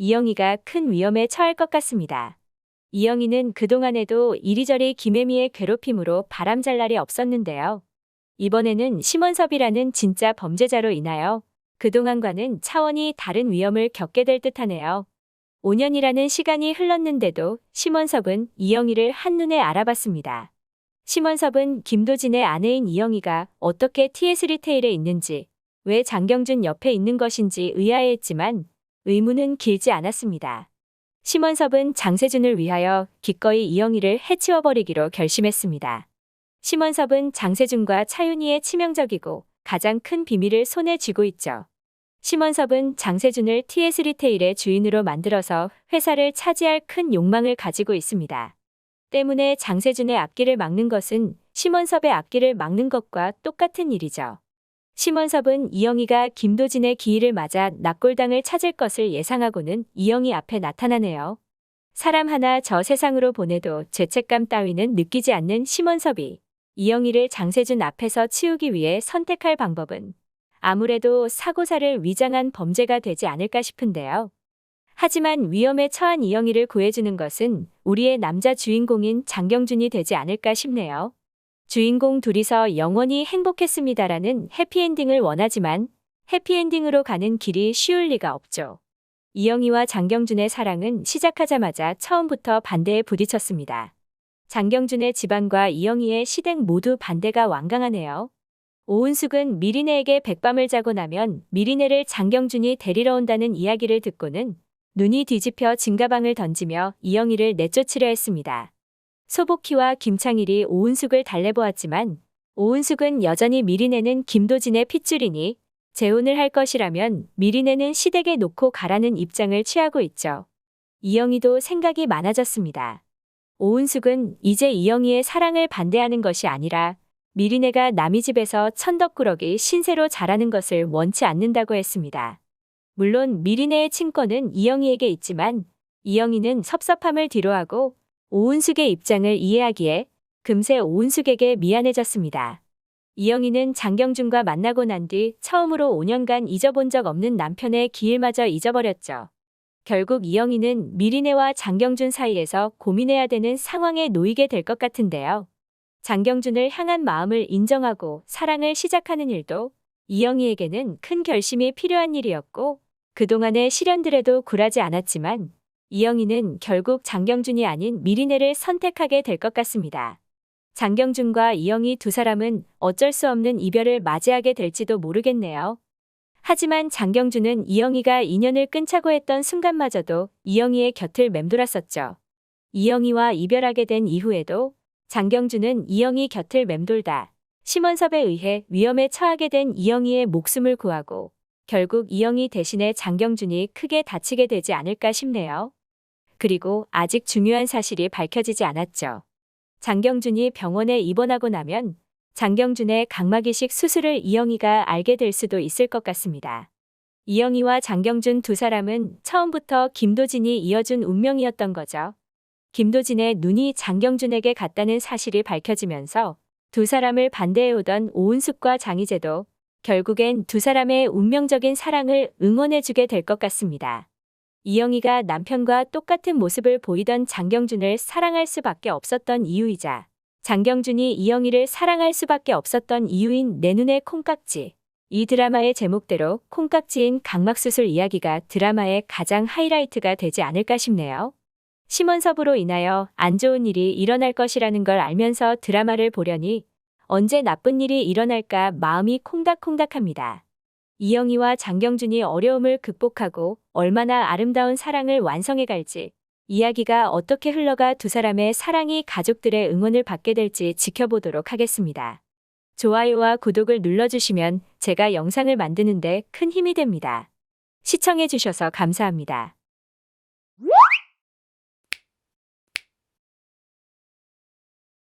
이영희가 큰 위험에 처할 것 같습니다. 이영희는 그동안에도 이리저리 김혜미의 괴롭힘으로 바람잘 날이 없었는데요. 이번에는 심원섭이라는 진짜 범죄자로 인하여 그동안과는 차원이 다른 위험을 겪게 될 듯하네요. 5년이라는 시간이 흘렀는데도 심원섭은 이영희를 한눈에 알아봤습니다. 심원섭은 김도진의 아내인 이영희가 어떻게 TS 리테일에 있는지, 왜 장경준 옆에 있는 것인지 의아해했지만 의문은 길지 않았습니다. 심원섭은 장세준을 위하여 기꺼이 이영희를 해치워버리기로 결심했습니다. 심원섭은 장세준과 차윤희의 치명적이고 가장 큰 비밀을 손에 쥐고 있죠. 심원섭은 장세준을 TS 리테일의 주인으로 만들어서 회사를 차지할 큰 욕망을 가지고 있습니다. 때문에 장세준의 앞길을 막는 것은 심원섭의 앞길을 막는 것과 똑같은 일이죠. 심원섭은 이영희가 김도진의 기일을 맞아 낙골당을 찾을 것을 예상하고는 이영희 앞에 나타나네요. 사람 하나 저 세상으로 보내도 죄책감 따위는 느끼지 않는 심원섭이 이영희를 장세준 앞에서 치우기 위해 선택할 방법은 아무래도 사고사를 위장한 범죄가 되지 않을까 싶은데요. 하지만 위험에 처한 이영희를 구해주는 것은 우리의 남자 주인공인 장경준이 되지 않을까 싶네요. 주인공 둘이서 영원히 행복했습니다라는 해피엔딩을 원하지만 해피엔딩으로 가는 길이 쉬울 리가 없죠. 이영희와 장경준의 사랑은 시작하자마자 처음부터 반대에 부딪혔습니다. 장경준의 집안과 이영희의 시댁 모두 반대가 완강하네요. 오은숙은 미리네에게 백밤을 자고 나면 미리네를 장경준이 데리러 온다는 이야기를 듣고는 눈이 뒤집혀 진가방을 던지며 이영희를 내쫓으려 했습니다. 소복희와 김창일이 오은숙을 달래보았지만 오은숙은 여전히 미리네는 김도진의 핏줄이니 재혼을 할 것이라면 미리네는 시댁에 놓고 가라는 입장을 취하고 있죠. 이영희도 생각이 많아졌습니다. 오은숙은 이제 이영희의 사랑을 반대하는 것이 아니라 미리네가 남의 집에서 천덕꾸러기 신세로 자라는 것을 원치 않는다고 했습니다. 물론 미리네의 친권은 이영희에게 있지만 이영희는 섭섭함을 뒤로하고 오은숙의 입장을 이해하기에 금세 오은숙에게 미안해졌습니다. 이영희는 장경준과 만나고 난 뒤 처음으로 5년간 잊어본 적 없는 남편의 기일마저 잊어버렸죠. 결국 이영희는 미리네와 장경준 사이에서 고민해야 되는 상황에 놓이게 될 것 같은데요. 장경준을 향한 마음을 인정하고 사랑을 시작하는 일도 이영희에게는 큰 결심이 필요한 일이었고 그동안의 시련들에도 굴하지 않았지만 이영희는 결국 장경준이 아닌 미리네를 선택하게 될 것 같습니다. 장경준과 이영희 두 사람은 어쩔 수 없는 이별을 맞이하게 될지도 모르겠네요. 하지만 장경준은 이영희가 인연을 끊자고 했던 순간마저도 이영희의 곁을 맴돌았었죠. 이영희와 이별하게 된 이후에도 장경준은 이영희 곁을 맴돌다 심원섭에 의해 위험에 처하게 된 이영희의 목숨을 구하고 결국 이영희 대신에 장경준이 크게 다치게 되지 않을까 싶네요. 그리고 아직 중요한 사실이 밝혀지지 않았죠. 장경준이 병원에 입원하고 나면 장경준의 각막이식 수술을 이영희가 알게 될 수도 있을 것 같습니다. 이영희와 장경준 두 사람은 처음부터 김도진이 이어준 운명이었던 거죠. 김도진의 눈이 장경준에게 갔다는 사실이 밝혀지면서 두 사람을 반대해오던 오은숙과 장희재도 결국엔 두 사람의 운명적인 사랑을 응원해주게 될 것 같습니다. 이영희가 남편과 똑같은 모습을 보이던 장경준을 사랑할 수밖에 없었던 이유이자 장경준이 이영희를 사랑할 수밖에 없었던 이유인 내 눈의 콩깍지. 이 드라마의 제목대로 콩깍지인 각막수술 이야기가 드라마의 가장 하이라이트가 되지 않을까 싶네요. 심원섭으로 인하여 안 좋은 일이 일어날 것이라는 걸 알면서 드라마를 보려니 언제 나쁜 일이 일어날까 마음이 콩닥콩닥합니다. 이영희와 장경준이 어려움을 극복하고 얼마나 아름다운 사랑을 완성해 갈지, 이야기가 어떻게 흘러가 두 사람의 사랑이 가족들의 응원을 받게 될지 지켜보도록 하겠습니다. 좋아요와 구독을 눌러주시면 제가 영상을 만드는데 큰 힘이 됩니다. 시청해주셔서 감사합니다.